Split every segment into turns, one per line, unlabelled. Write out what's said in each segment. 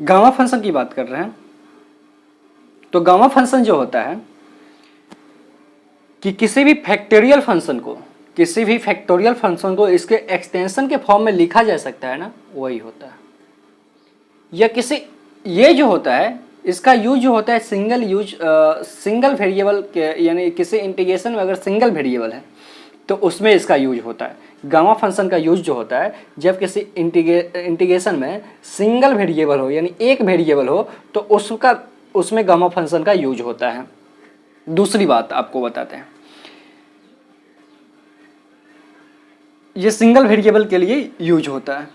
Gamma function की बात कर रहे हैं। तो गामा फंक्शन जो होता है कि किसी भी फैक्टोरियल फंक्शन को इसके एक्सटेंशन के फॉर्म में लिखा जा सकता है ना, वही होता है। या किसी ये जो होता है इसका यूज जो होता है सिंगल वेरिएबल के, यानी किसी इंटीग्रेशन में अगर सिंगल वेरिएबल है तो उसमें इसका यूज होता है। गामा फंक्शन का यूज जो होता है जब किसी इंटीग्रेशन में सिंगल वेरिएबल हो, यानी एक वेरिएबल हो, तो उसमें गामा फंक्शन का यूज होता है। दूसरी बात आपको बताते हैं, ये सिंगल वेरिएबल के लिए यूज होता है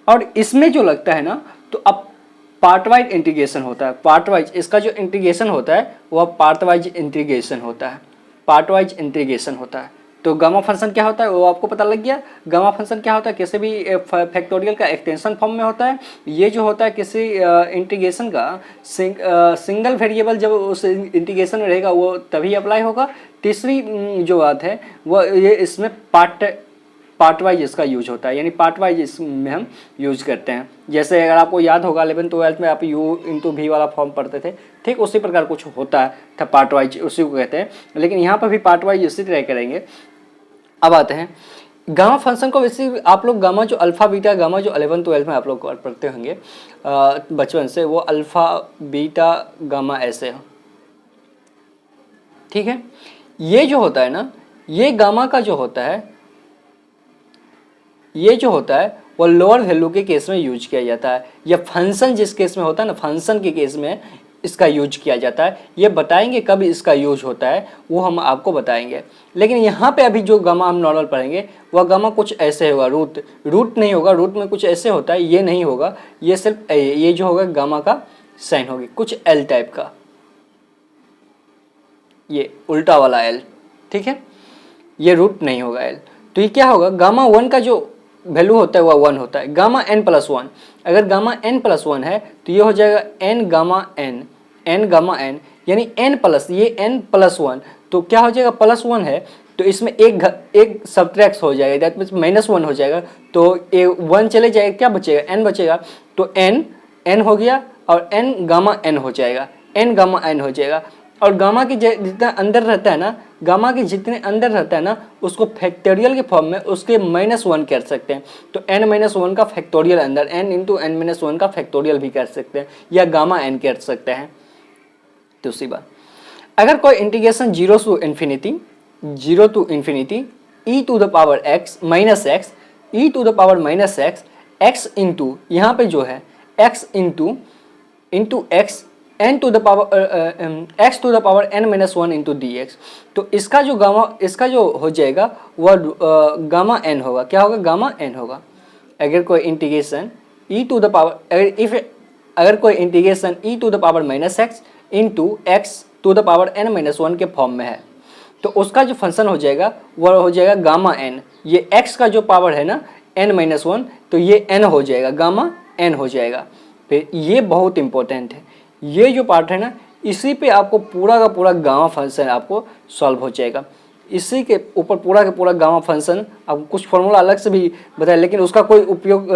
और इसमें जो लगता है ना, तो अब पार्ट वाइज इंटीग्रेशन होता है। पार्ट वाइज इसका जो इंटीग्रेशन होता है वह पार्ट वाइज इंटीग्रेशन होता है। तो गामा फंक्शन क्या होता है वो आपको पता लग गया। गामा फंक्शन क्या होता है, किसी भी फैक्टोरियल का एक्सटेंशन फॉर्म में होता है। ये जो होता है किसी इंटीग्रेशन का सिंगल वेरिएबल जब उस इंटीग्रेशन में रहेगा वो तभी अप्लाई होगा। तीसरी जो बात है वो ये इसमें पार्ट वाइज इसका यूज होता है, यानी पार्ट वाइज इसमें हम यूज करते हैं। जैसे अगर आपको याद होगा 11th-12th में आप U/V वाला फॉर्म पढ़ते थे, ठीक उसी प्रकार कुछ होता है पार्ट वाइज, उसी को कहते हैं। लेकिन यहाँ पर भी पार्ट वाइज इसी तरह करेंगे। अब आते हैं गामा फंक्शन को। वैसे आप लोग गामा जो अल्फा बीटा गामा जो 11th-12th में आप लोग पढ़ते होंगे बचपन से, वो अल्फा बीटा गामा ऐसे हो, ठीक है। ये जो होता है ना, ये गामा का जो होता है, ये जो होता है वो लोअर वैल्यू के केस में यूज किया जाता है। या फंक्शन जिस केस में होता है ना, फंक्शन के केस में इसका यूज किया जाता है। ये बताएंगे कब इसका यूज होता है वो हम आपको बताएंगे। लेकिन यहाँ पे अभी जो गामा हम नॉर्मल पढ़ेंगे वह गामा कुछ ऐसे होगा। रूट नहीं होगा, रूट में कुछ ऐसे होता है, ये नहीं होगा। ये सिर्फ ये जो होगा गामा का साइन होगी, कुछ एल टाइप का, ये उल्टा वाला एल, ठीक है। ये रूट नहीं होगा एल। तो ये क्या होगा, गामा 1 का जो वैल्यू होता है वह 1 होता है। गामा n+1, अगर गामा n+1 है तो ये हो जाएगा n गामा n, यानी n प्लस ये n+1, तो क्या हो जाएगा +1 है तो इसमें एक सब्ट्रैक्ट हो जाएगा, दैट मीन्स -1 हो जाएगा। तो ये 1 चले जाएगा, क्या बचेगा, n बचेगा। तो n हो गया और n गामा n हो जाएगा, n गामा n हो जाएगा। और गामा के जितना अंदर रहता है ना, गामा के जितने अंदर रहता है ना, उसको फैक्टोरियल के फॉर्म में उसके -1 कर सकते हैं। तो n-1 का फैक्टोरियल अंदर, n इंटू n-1 का फैक्टोरियल भी कर सकते हैं, या गामा n कर सकते हैं। दूसरी बात, अगर कोई integration 0 to infinity e to the power x minus x, e to the power minus x, x into यहाँ पे जो है x into x n to the power x to the power n-1 into dx, तो इसका जो हो जाएगा वह गामा n होगा। क्या होगा, गामा n होगा। अगर कोई इंटीग्रेशन अगर कोई integration e to the power minus X into x to the power n-1 के फॉर्म में है, तो उसका जो फंक्शन हो जाएगा वह हो जाएगा गामा n। ये x का जो पावर है ना n-1, तो ये n हो जाएगा, गामा n हो जाएगा। फिर ये बहुत इंपॉर्टेंट है, ये जो पार्ट है ना, इसी पे आपको पूरा का पूरा गामा फंक्शन आपको सॉल्व हो जाएगा। इसी के ऊपर पूरा का पूरा गामा फंक्शन, आपको कुछ फॉर्मूला अलग से भी बताया लेकिन उसका कोई उपयोग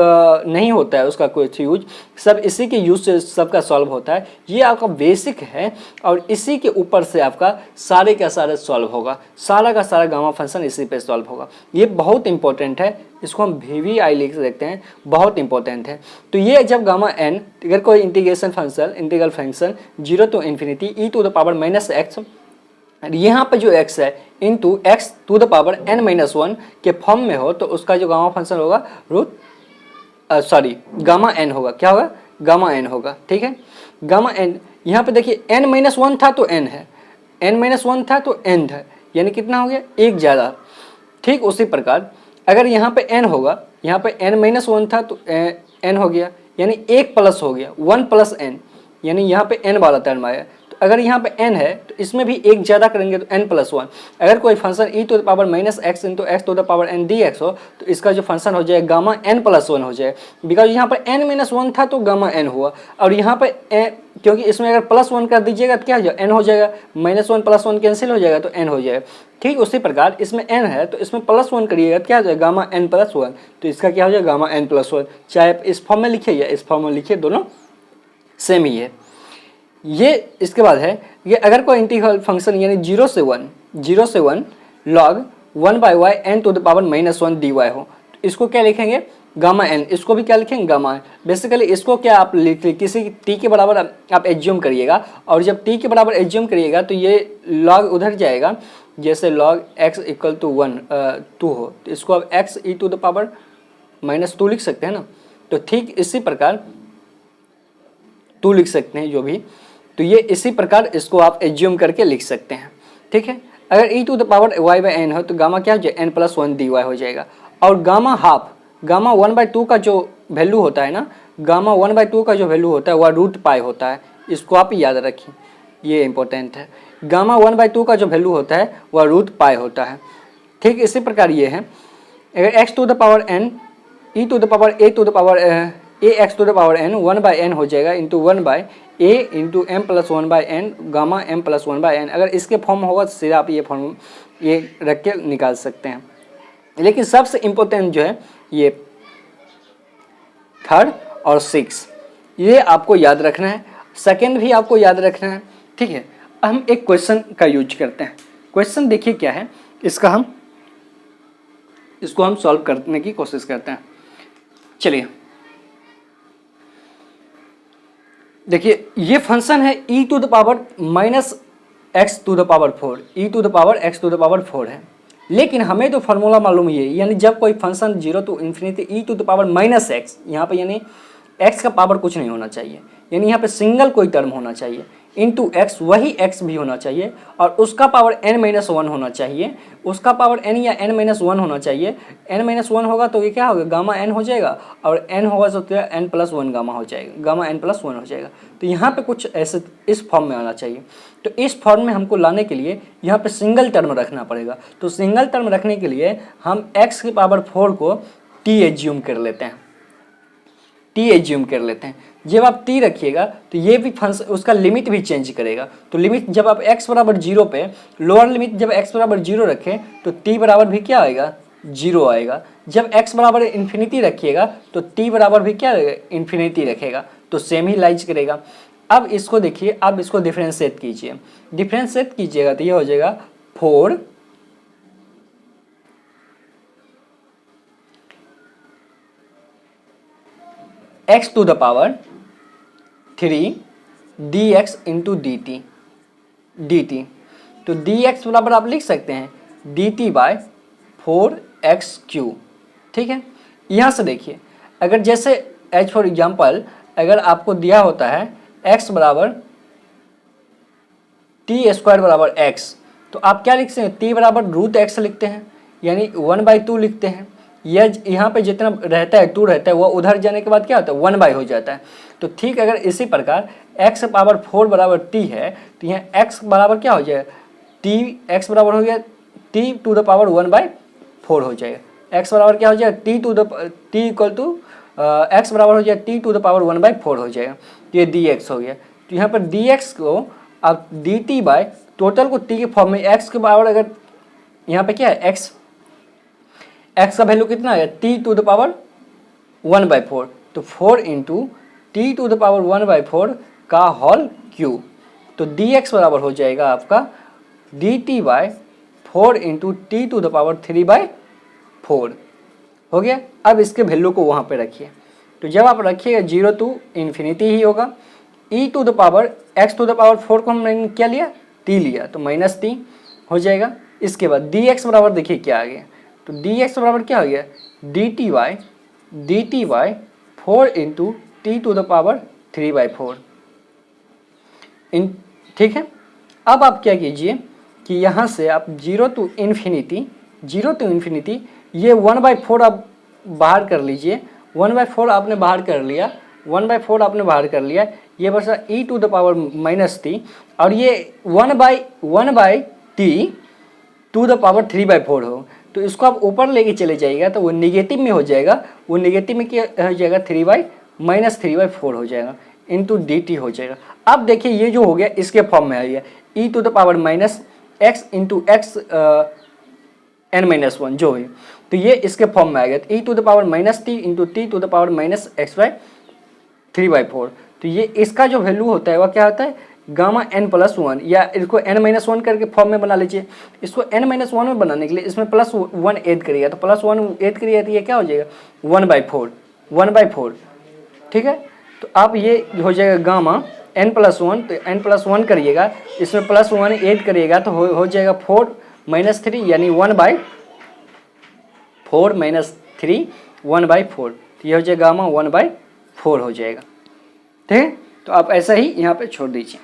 नहीं होता है, उसका कोई यूज, सब इसी के यूज से सबका सॉल्व होता है। ये आपका बेसिक है और इसी के ऊपर से आपका सारे का सारा सॉल्व होगा, सारा का सारा गामा फंक्शन इसी पे सॉल्व होगा। ये बहुत इंपॉर्टेंट है, इसको हम VVI लिख सकते हैं, बहुत इंपॉर्टेंट है। तो ये जब गामा n, अगर कोई integral function 0 to infinity e to the power minus x, यहाँ पे जो x है into x to the power n-1 के फॉर्म में हो, तो उसका जो गामा फंक्शन होगा गामा n होगा। क्या होगा, गामा n होगा, ठीक है। गामा n यहाँ पे देखिए n-1 था तो n है, n-1 था तो n है, यानी कितना हो गया, एक ज़्यादा। ठीक उसी प्रकार अगर यहाँ पे n होगा, यहाँ पे n-1 था तो n हो गया, यानी एक प्लस हो गया, 1 + n, यानी यहाँ पे n वाला टर्म आया। तो अगर यहाँ पे n है तो इसमें भी एक ज़्यादा करेंगे तो n+1। अगर कोई function e to the power minus X into X to the power n dx हो, तो इसका जो फंक्शन हो जाएगा गामा n+1 हो जाएगा। बिकॉज यहाँ पर n-1 था तो गामा n हुआ, और यहाँ पर क्योंकि इसमें अगर +1 कर दीजिएगा तो क्या हो जाएगा, n हो जाएगा, -1 + 1 कैंसिल हो जाएगा तो n हो जाएगा। ठीक उसी प्रकार इसमें n है तो इसमें +1 करिएगा तो क्या हो जाएगा, गामा n+1, तो इसका क्या हो जाएगा, गामा n+1। चाहे आप इस फॉर्म में लिखिए या इस फॉर्म में लिखिए, दोनों सेम ही है। ये इसके बाद है ये अगर कोई इंटीग्रल फंक्शन यानी 0 से 1 log 1/y n to the power -1 dy हो, तो इसको क्या लिखेंगे गामा n, इसको भी क्या लिखेंगे गामा n। बेसिकली इसको क्या आप लिख किसी t के बराबर आप एज्यूम करिएगा, और जब t के बराबर एज्यूम करिएगा तो ये log उधर जाएगा, जैसे log x इक्वल टू 2 हो तो इसको आप x e to the power -2 लिख सकते हैं ना। तो ठीक इसी प्रकार 2 लिख सकते हैं जो भी, तो ये इसी प्रकार इसको आप एज्यूम करके लिख सकते हैं। ठीक है, अगर e to the power y/n हो तो गामा क्या हो जाएगा n+1 dy हो जाएगा। और गामा हाफ, गामा 1/2 का जो वैल्यू होता है ना, गामा 1/2 का जो वैल्यू होता है वह √π होता है, इसको आप याद रखिए, ये इंपॉर्टेंट है। गामा 1/2 का जो वैल्यू होता है वह √π होता है। ठीक इसी प्रकार ये है, अगर x to the power n e to the power a to the power ax to the power n 1/n हो जाएगा into 1/a into m+1/n gamma m+1/n। अगर इसके फॉर्म होगा तो सीधा आप ये फॉर्म ये रख के निकाल सकते हैं। लेकिन सबसे इम्पोर्टेंट जो है ये 3rd और 6 ये आपको याद रखना है, 2nd भी आपको याद रखना है। ठीक है, हम एक क्वेश्चन का यूज करते हैं। क्वेश्चन देखिए क्या है, इसको हम सॉल्व करने की कोशिश करते हैं। चलिए देखिए, ये फंक्शन है e to the power -x to the power 4, e to the power x to the power 4 है। लेकिन हमें तो फार्मूला मालूम ही है, यानी जब कोई function 0 to infinity e to the power -x, यहाँ पे यानी x का पावर कुछ नहीं होना चाहिए, यानी यहाँ पे सिंगल कोई टर्म होना चाहिए, इंटू x वही x भी होना चाहिए, और उसका पावर n-1 होना चाहिए, उसका पावर n या n-1 होना चाहिए। n-1 होगा तो ये क्या होगा गामा n हो जाएगा, और n होगा तो n+1 गामा हो जाएगा, गामा n+1 हो जाएगा। तो यहाँ पे कुछ ऐसे इस फॉर्म में आना चाहिए। तो इस फॉर्म में हमको लाने के लिए यहाँ पे सिंगल टर्म रखना पड़ेगा। तो सिंगल टर्म रखने के लिए हम x की पावर 4 को t एज्यूम कर लेते हैं, t एज्यूम कर लेते हैं। जब आप t रखिएगा तो ये भी फंक्शन उसका लिमिट भी चेंज करेगा। तो लिमिट जब आप x बराबर 0 पे, लोअर लिमिट जब x बराबर 0 रखें तो t बराबर भी क्या आएगा 0 आएगा। जब x बराबर इन्फिनिटी रखिएगा तो t बराबर भी क्या आएगा इन्फिनिटी रखेगा, तो सेम ही लाइज करेगा। अब इसको देखिए, अब इसको डिफ्रेंशिएट कीजिए, डिफ्रेंशिएट कीजिएगा तो ये हो जाएगा 4 x to the power 3 dx into dt। तो dx बराबर आप लिख सकते हैं dt/4x³। ठीक है, यहाँ से देखिए, अगर जैसे h फॉर एग्जाम्पल अगर आपको दिया होता है x बराबर t² बराबर x, तो आप क्या लिख सकते हैं t बराबर √x लिखते हैं, यानी 1/2 लिखते हैं। यह यहाँ पे जितना रहता है 2 रहता है, वह उधर जाने के बाद क्या होता है 1/, हो जाता है। तो ठीक अगर इसी प्रकार x पावर 4 बराबर t है तो यहाँ x बराबर क्या हो जाएगा x बराबर हो गया t टू द पावर 1/4 हो जाएगा। x बराबर क्या हो जाएगा t इक्वल टू x बराबर हो जाएगा t टू द पावर 1/4 हो जाएगा। ये dx हो गया। तो यहाँ पर dx को आप dt बाय टोटल को t के फॉर्म में x के बराबर, अगर यहाँ पे क्या है x का वैल्यू कितना है t टू द पावर 1/4, तो 4 into t to the power 1/4 का होल क्यूब। तो dx बराबर हो जाएगा आपका dt/4 into t to the power 3/4 हो गया। अब इसके वैल्यू को वहाँ पे रखिए, तो जब आप रखिएगा 0 टू इन्फिनिटी ही होगा। e to the power x to the power 4 को हमने क्या लिया t लिया, तो -t हो जाएगा। इसके बाद dx बराबर देखिए क्या आ गया, तो dx बराबर क्या हो गया dt/4 into t to the power 3/4। ठीक है, अब आप क्या कीजिए कि यहाँ से आप 0 टू इन्फिनिटी ये 1/4 आप बाहर कर लीजिए। 1/4 आपने बाहर कर लिया, 1/4 आपने बाहर कर लिया, ये बचा e to the power -t, और ये 1/t टू द पावर 3/4 हो। तो इसको आप ऊपर लेके चले जाइएगा तो वो निगेटिव में हो जाएगा, वो निगेटिव में क्या हो जाएगा 3/4 हो जाएगा इंटू dt हो जाएगा। अब देखिए ये जो हो गया इसके फॉर्म में आ गया e to the power -x into x n-1 जो है, तो ये इसके फॉर्म में आ गया e to the power -t into t to the power -x/3/4। तो ये इसका जो वैल्यू होता है वह क्या होता है गामा n प्लस 1, या इसको n-1 करके फॉर्म में बना लीजिए। इसको n-1 में बनाने के लिए इसमें प्लस 1 ऐड करिएगा, तो प्लस 1 ऐड करिएगा तो ये क्या हो जाएगा 1/4, ठीक है। तो आप ये हो जाएगा गामा n प्लस 1, तो n प्लस 1 करिएगा, इसमें प्लस 1 ऐड करिएगा तो हो जाएगा 4 - 3 यानी 1/4 - 3 1/4, तो ये हो जाएगा गामा 1/4 हो जाएगा, ठीक है। तो आप ऐसा ही यहाँ पे छोड़ दीजिए।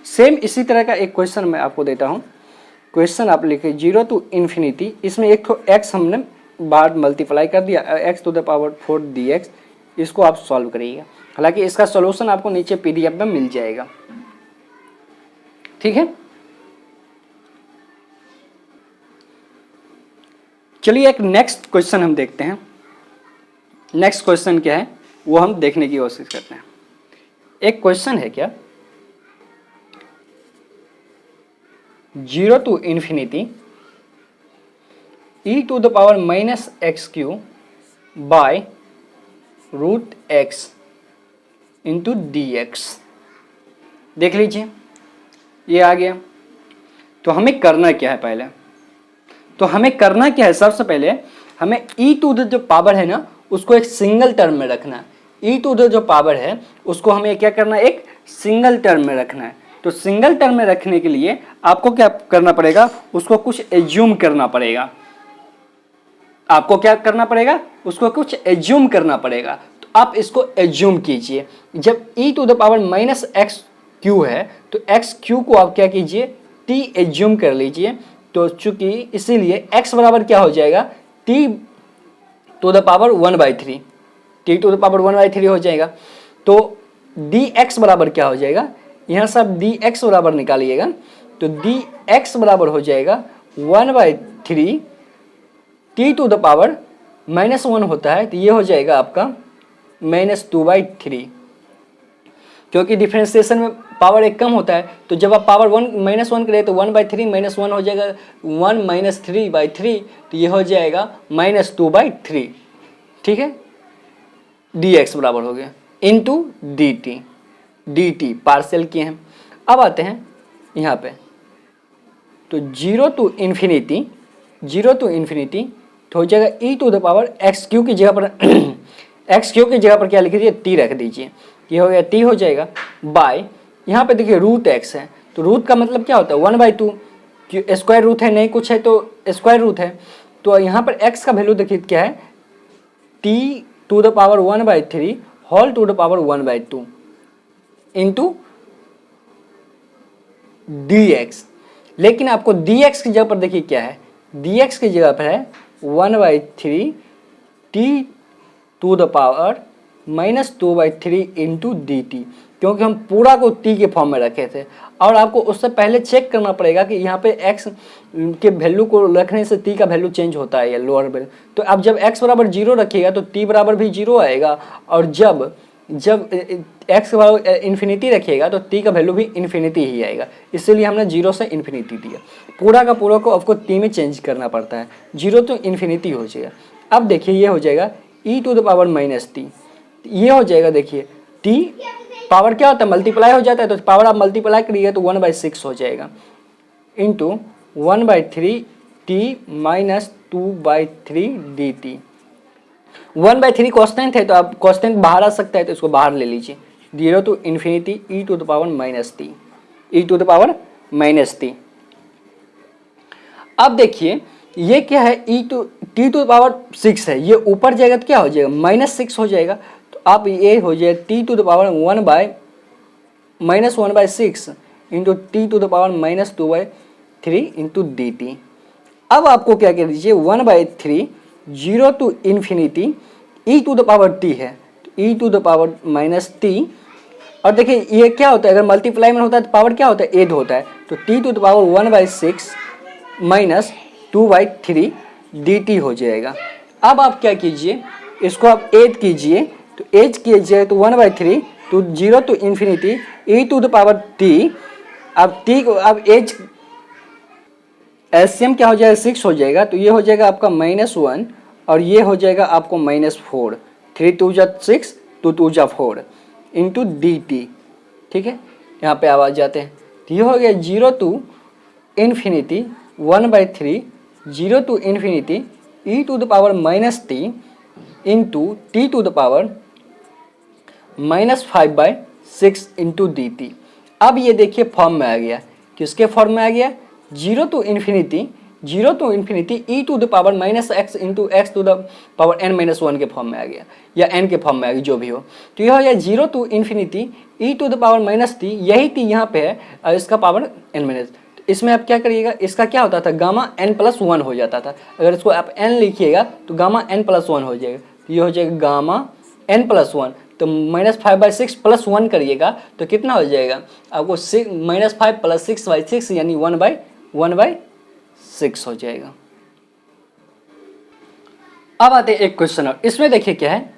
सेम इसी तरह का एक क्वेश्चन मैं आपको देता हूँ। क्वेश्चन आप लिखे 0 to ∞, इसमें एक तो x हमने बार मल्टीप्लाई कर दिया x⁴ dx, इसको आप सॉल्व करिएगा। हालांकि इसका सॉल्यूशन आपको नीचे PDF में मिल जाएगा, ठीक है। चलिए एक नेक्स्ट क्वेश्चन हम देखते हैं। नेक्स्ट क्वेश्चन क्या है वो हम देखने की कोशिश करते हैं। एक क्वेश्चन है क्या 0 to ∞ e⁻ x³ by √x into dx। देख लीजिए ये आ गया। तो हमें करना क्या है पहले, तो हमें करना क्या है सबसे पहले हमें जो पावर है ना उसको एक सिंगल टर्म में रखना है। जो पावर है उसको हमें क्या करना है एक सिंगल टर्म में रखना है। तो सिंगल टर्म में रखने के लिए आपको क्या करना पड़ेगा, उसको कुछ एज्यूम करना पड़ेगा। आपको क्या करना पड़ेगा, उसको कुछ एज्यूम करना पड़ेगा। तो आप इसको एज्यूम कीजिए। जब e⁻ x³ है तो x³ को आप क्या कीजिए t एज्यूम कर लीजिए। तो चूंकि इसीलिए x बराबर क्या हो जाएगा t⁻⁴ हो जाएगा। तो dx बराबर क्या हो जाएगा, यहाँ से आप dx बराबर निकालिएगा। तो dx बराबर हो जाएगा 1/3 t⁻⁻1 होता है, तो ये हो जाएगा आपका -2/3। क्योंकि डिफरेंशिएशन में पावर एक कम होता है, तो जब आप पावर -1 करें तो 1/3 -1 हो जाएगा 1 - 3/3, तो ये हो जाएगा -2/3, ठीक है। dx बराबर हो गया इंटू dt पार्शियल किए हैं। अब आते हैं यहाँ पे, तो 0 to ∞ तो हो जाएगा e⁻x³ की जगह पर x³ की जगह पर क्या लिख दीजिए t रख दीजिए, ये हो गया t हो जाएगा बाय, यहाँ पे देखिए √x है, तो रूट का मतलब क्या होता है 1/2, स्क्वायर रूट है नहीं कुछ है तो स्क्वायर रूट है। तो यहाँ पर x का वैल्यू देखिए क्या है t⁻⁻1/3 होल ⁻1/2 इंटू dx। लेकिन आपको dx की जगह पर देखिए क्या है, dx की जगह पर है 1/3 t⁻⁻2/3 इंटू dt, क्योंकि हम पूरा को t के फॉर्म में रखे थे। और आपको उससे पहले चेक करना पड़ेगा कि यहाँ पे x के वैल्यू को रखने से t का वैल्यू चेंज होता है या लोअर वैल्यू। तो अब जब x बराबर 0 रखिएगा तो t बराबर भी 0 आएगा, और जब x बराबर इन्फिनिटी रखिएगा तो t का वैल्यू भी इन्फिनिटी ही आएगा। इसीलिए हमने 0 से इन्फिनिटी दिया। पूरा का पूरा को आपको t में चेंज करना पड़ता है, 0 तो इन्फिनिटी हो जाएगा। अब देखिए ये हो जाएगा e⁻t, ये हो जाएगा देखिए t पावर क्या होता है मल्टीप्लाई हो जाता है, तो पावर आप मल्टीप्लाई करिए तो 1/6 हो जाएगा इंटू 1/3 t - 2/3 dt। 1/3 कॉन्स्टेंट है तो आप कॉन्स्टेंट बाहर आ सकता है, तो इसको बाहर ले लीजिए। 0 to ∞ e⁻t। अब देखिए ये क्या है t⁻6 है, ये ऊपर जाएगा तो क्या हो जाएगा -6 हो जाएगा। तो आप ये हो जाएगा t⁻1/6 into t⁻2/3 into dt। अब आपको क्या कर दीजिए 1/3 0 to ∞ e⁻t है, तो e⁻t। और देखिए ये क्या होता है, अगर मल्टीप्लाई में होता है तो पावर क्या होता है ऐड होता है, तो t⁻1/6 माइनस 2/3 dt हो जाएगा। अब आप क्या कीजिए इसको आप ऐड कीजिए, तो ऐड कीजिए तो 1/3 तो 0 to ∞ e⁻t। अब t को अब एज एलसीएम क्या हो जाएगा 6 हो जाएगा, तो ये हो जाएगा आपका -1 और ये हो जाएगा आपको -4। 3 2 जा 6 2 2 जा 4, इंटू डी टी। ठीक है, यहाँ पे आवाज जाते हैं। तो ये हो गया 0 to infinity 1/3 0 to infinity e to the power minus t into t to the power -5/6 into d t. अब ये देखिए फॉर्म में आ गया, किसके फॉर्म में आ गया, 0 to infinity e to the power -x into x to the power n-1 के फॉर्म में आ गया, या n के फॉर्म में आ गया, जो भी हो। तो यह हो गया 0 to infinity e to the power -t, यही t यहाँ पे है और इसका पावर n-। इसमें आप क्या करिएगा, इसका क्या होता था, गामा n+1 हो जाता था। अगर इसको आप n लिखिएगा तो गामा n+1 हो जाएगा। तो ये हो जाएगा गामा n+1, तो -5/6 + 1 करिएगा तो कितना हो जाएगा आपको, -5 + 6/6 यानी 1/6 हो जाएगा। अब आते हैं एक क्वेश्चन और, इसमें देखिए क्या है,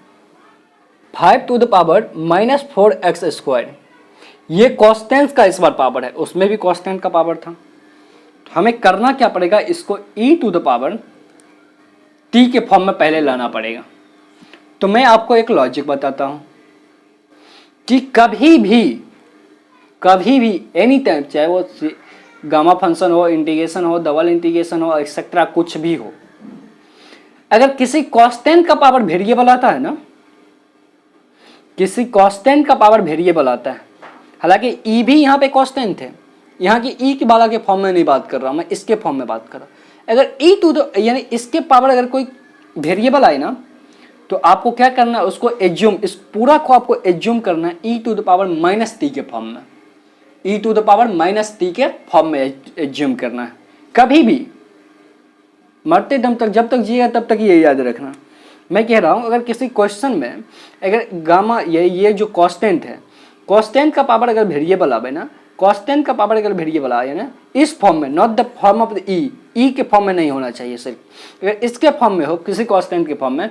5 टू द पावर -4x²। ये कॉन्स्टेंट का इस बार पावर है, उसमें भी कॉन्स्टेंट का पावर था। तो हमें करना क्या पड़ेगा, इसको e to the power t के फॉर्म में पहले लाना पड़ेगा। तो मैं आपको एक लॉजिक बताता हूं कि कभी भी एनी टाइम, चाहे वो गामा फंक्शन हो, इंटीग्रेशन हो, डबल इंटीग्रेशन हो, एक्सेट्रा कुछ भी हो, अगर किसी कांस्टेंट का पावर वेरिएबल आता है ना, किसी कांस्टेंट का पावर वेरिएबल आता है, हालांकि ई भी यहाँ पे कांस्टेंट है, यहाँ की ई की वाला के फॉर्म में नहीं बात कर रहा मैं, इसके फॉर्म में बात कर रहा हूँ। अगर ई टू द यानी इसके पावर अगर कोई वेरिएबल आए ना, तो आपको क्या करना है, उसको एज्यूम, इस पूरा को आपको एज्यूम करना है e to the power -t के फॉर्म में, e to the power -t के फॉर्म में एज्यूम करना है। कभी भी मरते दम तक, जब तक जिएगा तब तक ये याद रखना। मैं कह रहा हूँ अगर किसी क्वेश्चन में अगर गामा ये जो कांस्टेंट है, कांस्टेंट का पावर अगर वेरिएबल आवे ना, कांस्टेंट का पावर अगर वेरिएबल आए ना इस फॉर्म में, not the form of the E K form में नहीं होना चाहिए सिर्फ, अगर इसके फॉर्म में हो, किसी कांस्टेंट के फॉर्म में,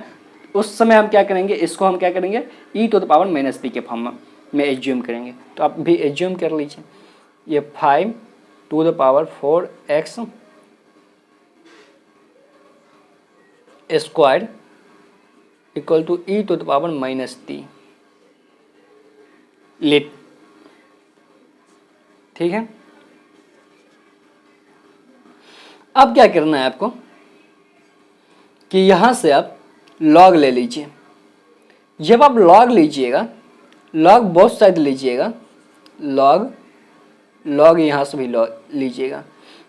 उस समय हम क्या करेंगे, इसको हम क्या करेंगे e to the power -t के फॉर्म में एज्यूम करेंगे। तो आप भी एज्यूम कर लीजिए, ये 5 to the power 4x² equal to e to the power -t लिट। ठीक है, अब क्या करना है आपको कि यहां से आप लॉग ले लीजिए। जब आप लॉग लीजिएगा, लॉग बोथ साइड लीजिएगा, लॉग यहाँ से भी लॉग लीजिएगा,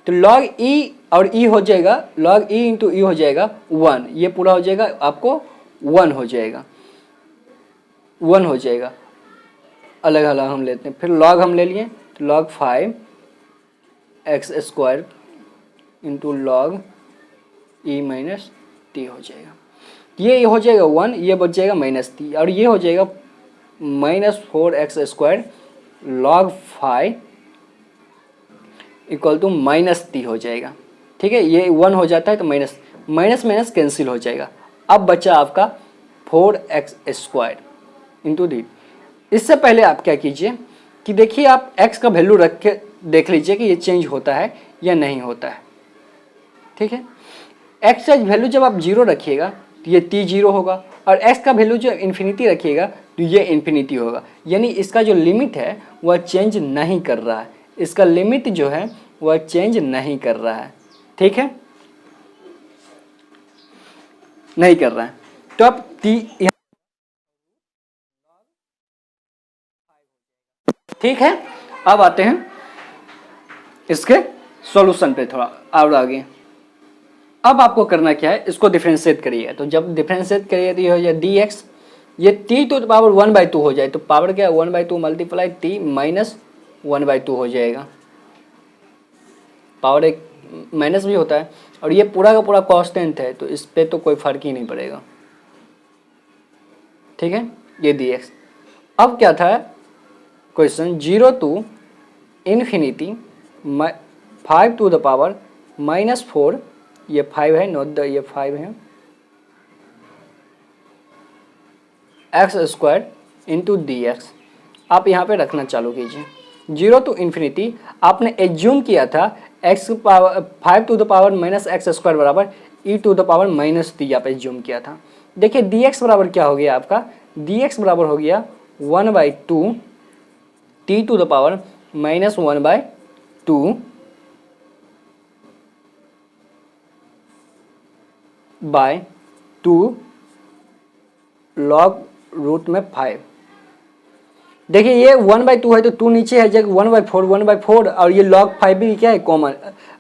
तो लॉग ई और ई हो जाएगा, लॉग ई इंटू ई हो जाएगा 1, ये पूरा हो जाएगा आपको 1 हो जाएगा, 1 हो जाएगा। अलग अलग हम लेते हैं, फिर लॉग हम ले लिए, तो लॉग 5x² इंटू लॉग ई -t हो जाएगा। ये हो जाएगा 1, ये बच जाएगा -t, और ये हो जाएगा -4x² log 5 equal to -t हो जाएगा। ठीक है, ये 1 हो जाता है तो माइनस कैंसिल हो जाएगा। अब बचा आपका 4x² इंटू डी। इससे पहले आप क्या कीजिए कि देखिए आप x का वैल्यू रख के देख लीजिए कि ये चेंज होता है या नहीं होता है। ठीक है, x का वैल्यू जब आप 0 रखिएगा तो ये t 0 होगा, और x का वैल्यू जब इन्फिनिटी रखिएगा तो ये इन्फिनिटी होगा। यानी इसका जो लिमिट है वह चेंज नहीं कर रहा है, इसका लिमिट जो है वह चेंज नहीं कर रहा है। ठीक है, नहीं कर रहा है। तो अब t, ठीक है, अब आते हैं इसके सॉल्यूशन पे थोड़ा और आगे। अब आपको करना क्या है, इसको डिफरेंशिएट करिए। तो जब डिफरेंशिएट करिए तो ये हो जाए dx, ये t टू द पावर 1/2 हो जाए, तो पावर क्या है 1/2 मल्टीप्लाई t माइनस 1/2 हो जाएगा। पावर एक माइनस भी होता है, और ये पूरा का पूरा कांस्टेंट है तो इस पे तो कोई फर्क ही नहीं पड़ेगा। ठीक है, ये dx। अब क्या था question, 0 to infinity 5 to the power -4, ये 5 है, नोट द, ये 5 है, x² इंटू dx। आप यहाँ पे रखना चालू कीजिए। 0 टू इन्फिनिटी आपने एज्यूम किया था x power 5 to the power -x² बराबर e to the power -t, आप एज्यूम किया था। देखिए dx बराबर क्या हो गया आपका, dx बराबर हो गया 1/2 t to the power -1/2 by 2 log root में 5। देखिए ये 1/2 है तो 2 नीचे है जगह 1/4 और ये log 5 भी क्या है, कॉमन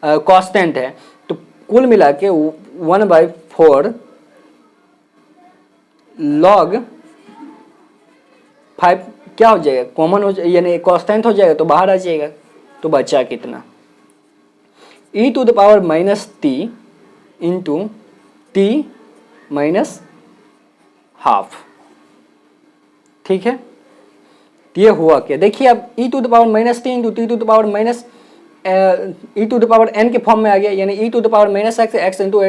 कांस्टेंट है। तो कुल मिला के 1/4 log 5 क्या हो जाएगा, कॉमन हो जाएगा, यानी कांस्टेंट हो जाएगा तो बाहर आ जाएगा। तो बचा कितना, e to the power -t into t minus half. ठीक है, ये हुआ क्या, देखिए अब e to the power -t into t to the power minus e to the power n के फॉर्म में आ गया, यानी e to the power -x x into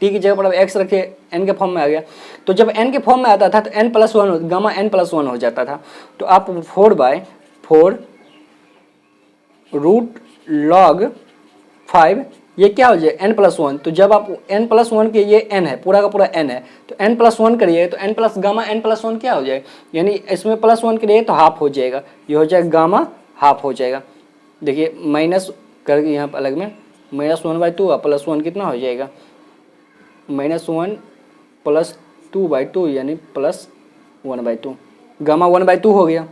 t की जगह पर अब x रखे n के फॉर्म में आ गया। तो जब n के फॉर्म में आता था तो n+1 गामा n+1 हो जाता था। तो आप 4/4 रूट log 5 ये क्या हो जाए n+1। तो जब आप n+1 के, ये n है, पूरा का पूरा n है, तो n+1 करिए तो n प्लस गामा n+1 क्या हो जाए, यानी इसमें +1 करिए तो हाफ हो जाएगा, ये हो जाएगा गामा हाफ हो जाएगा। देखिए माइनस करके यहाँ पर अलग में -1/2 और +1 कितना हो जाएगा, -1 + 2/2 यानी +1/2, गामा 1/2 हो गया।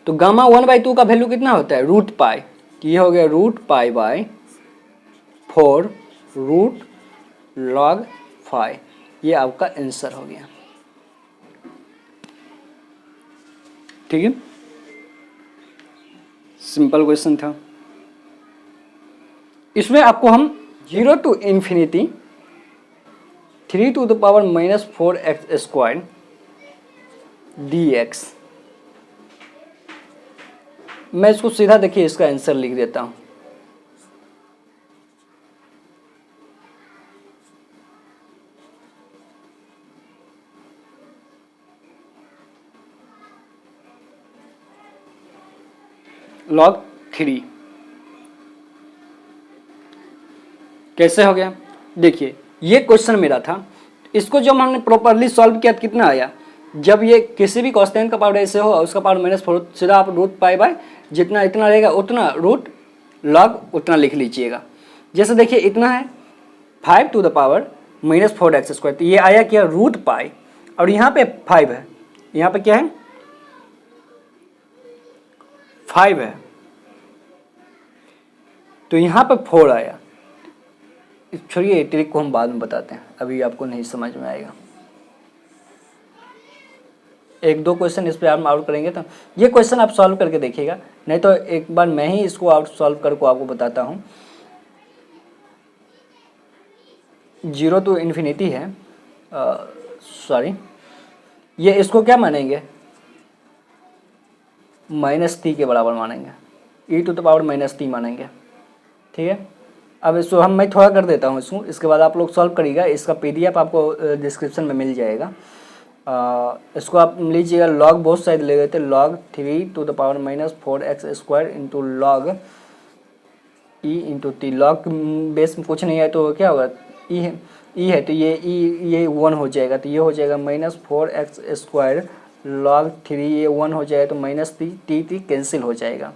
तो गामा 1/2 का वैल्यू कितना होता है, रूट पाई, ये हो गया root pi by 4 root log 5, ये आपका आंसर हो गया। ठीक है, सिंपल क्वेश्चन था। इसमें आपको हम 0 to infinity 3 to the power -4x² dx, मैं इसको सीधा देखिए इसका आंसर लिख देता हूं। log 3 कैसे हो गया, देखिए ये क्वेश्चन मेरा था, इसको जब हमने प्रॉपरली सॉल्व किया तो कितना आया, जब ये किसी भी कांस्टेंट का पावर ऐसे हो उसका पावर -4, सीधा आप रूट पाई बाय जितना इतना रहेगा उतना रूट log उतना लिख लीजिएगा। जैसे देखिए इतना है 5 टू द पावर -4x², तो ये आया क्या, रूट पाई, और यहाँ पे 5 है, यहाँ पे क्या है 5 है, तो यहाँ पे 4 आया। छोड़िए ट्रिक को हम बाद में बताते हैं, अभी आपको नहीं समझ में आएगा। एक दो क्वेश्चन इस पे आप आउट करेंगे तो ये क्वेश्चन आप सॉल्व करके देखिएगा, नहीं तो एक बार मैं ही इसको आउट सॉल्व करके आपको बताता हूँ। 0 टू इन्फिनिटी है, सॉरी ये इसको क्या मानेंगे, -t के बराबर मानेंगे, e to the power -t मानेंगे। ठीक है, अब इसको मैं थोड़ा कर देता हूँ इसको, इसके बाद आप लोग सॉल्व करिएगा, इसका PDF आपको डिस्क्रिप्शन में मिल जाएगा। इसको आप लीजिएगा, log बोथ साइड ले गए थे, log 3 to the power -4x² into log e into t, log base में कुछ नहीं है तो क्या होगा, e है तो ये 1 हो जाएगा, तो ये हो जाएगा -4x² log 3, ये 1 हो जाएगा तो -t कैंसिल हो जाएगा।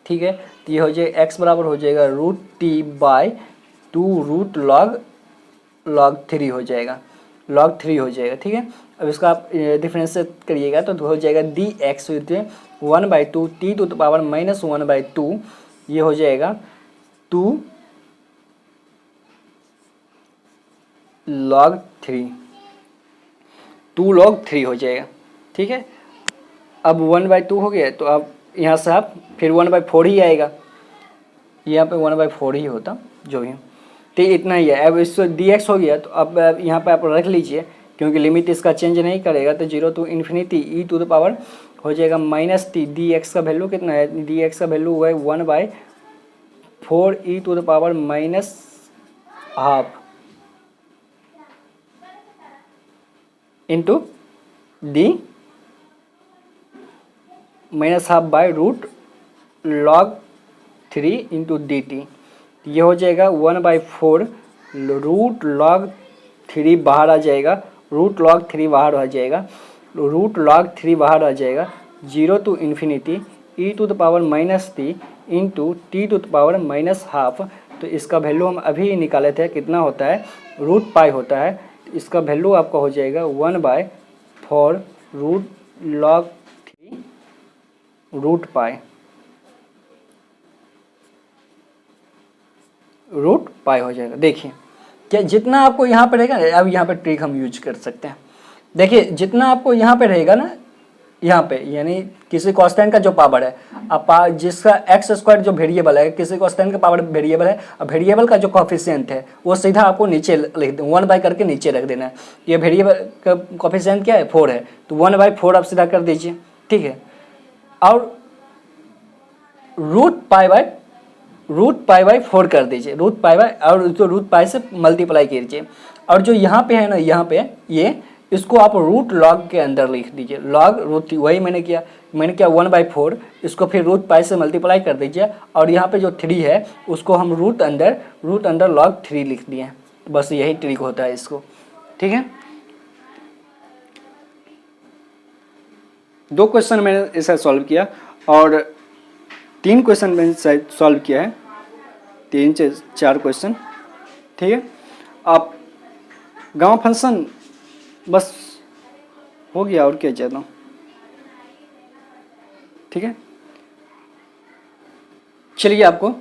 ठीक है, तो ये हो जाएगा x बराबर हो जाएगा √t/2 रूट log 3 हो जाएगा, log 3 हो जाएगा। ठीक है, अब इसका आप डिफरेंशिएट करिएगा तो हो जाएगा dx 1/2 t to the power -1/2, ये हो जाएगा 2 log 3, 2 log 3 हो जाएगा। ठीक है, अब 1/2 हो गया, तो अब यहाँ से आप फिर 1/4 ही आएगा, यहाँ पे 1/4 ही होता जो भी, तो इतना ही है। अब इसको dx हो गया, तो अब यहाँ पे आप रख लीजिए, क्योंकि लिमिट इसका चेंज नहीं करेगा, तो 0 to infinity e to the power हो जाएगा -t, dx का वैल्यू कितना है, dx का वैल्यू हुआ है 1/4 e to the power -12 into d -12 by root log 3 into dt, ये हो जाएगा 1/4 रूट log 3 बाहर आ जाएगा, रूट log 3 बाहर आ जाएगा, रूट लॉग 3 बाहर आ जाएगा, 0 to infinity e to the power -t into t to the power -half. तो इसका वैल्यू हम अभी निकाले थे, कितना होता है, रूट पाई होता है। इसका वैल्यू आपका हो जाएगा 1/4 रूट लॉग 3 रूट पाई हो जाएगा। देखिए क्या जितना आपको यहाँ पे रहेगा, अब यहाँ पे ट्रिक हम यूज कर सकते हैं। देखिए जितना आपको यहाँ पे रहेगा ना, यहाँ पे यानी किसी कांस्टेंट का जो पावर है, अब जिसका एक्स स्क्वायर जो वेरिएबल है, किसी कांस्टेंट का पावर वेरिएबल है, अब वेरिएबल का जो कोफिशिएंट है वो सीधा आपको नीचे लिख दें, 1 करके नीचे रख देना है। ये वेरिएबल का कोफिशिएंट क्या है, 4 है, तो 1/4 आप सीधा कर दीजिए, ठीक है। और रूट पाई बाय 4 कर दीजिए, रूट पाई बाय, और जो रूट पाई से मल्टीप्लाई कीजिए। और जो यहाँ पे है ना, यहाँ पे ये इसको आप रूट लॉग के अंदर लिख दीजिए, लॉग रूट, वही मैंने किया 1/4, इसको फिर रूट पाई से मल्टीप्लाई कर दीजिए। और यहाँ पे जो 3 है उसको हम रूट अंदर लॉग 3 लिख दिए। बस यही ट्रिक होता है इसको, ठीक है। 2 क्वेश्चन मैंने ऐसा सॉल्व किया और 3 क्वेश्चन मैंने सॉल्व किया है, 3 से 4 क्वेश्चन, ठीक है। आप गामा फंक्शन बस हो गया, और क्या चाहता हूँ, ठीक है। चलिए आपको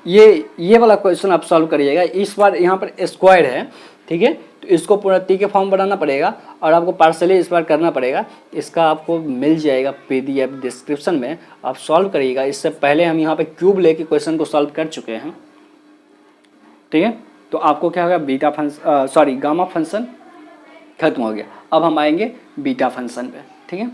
ये वाला क्वेश्चन आप सॉल्व करिएगा। इस बार यहाँ पर स्क्वायर है, ठीक है, तो इसको पूरा टी के फॉर्म बनाना पड़ेगा और आपको पार्सली इस बार करना पड़ेगा। इसका आपको मिल जाएगा PDF डिस्क्रिप्शन में, आप सॉल्व करिएगा। इससे पहले हम यहाँ पे क्यूब लेके क्वेश्चन को सॉल्व कर चुके हैं, ठीक है। तो आपको क्या होगा, गामा फंक्शन खत्म हो गया। अब हम आएंगे बीटा फंक्शन पे, ठीक है।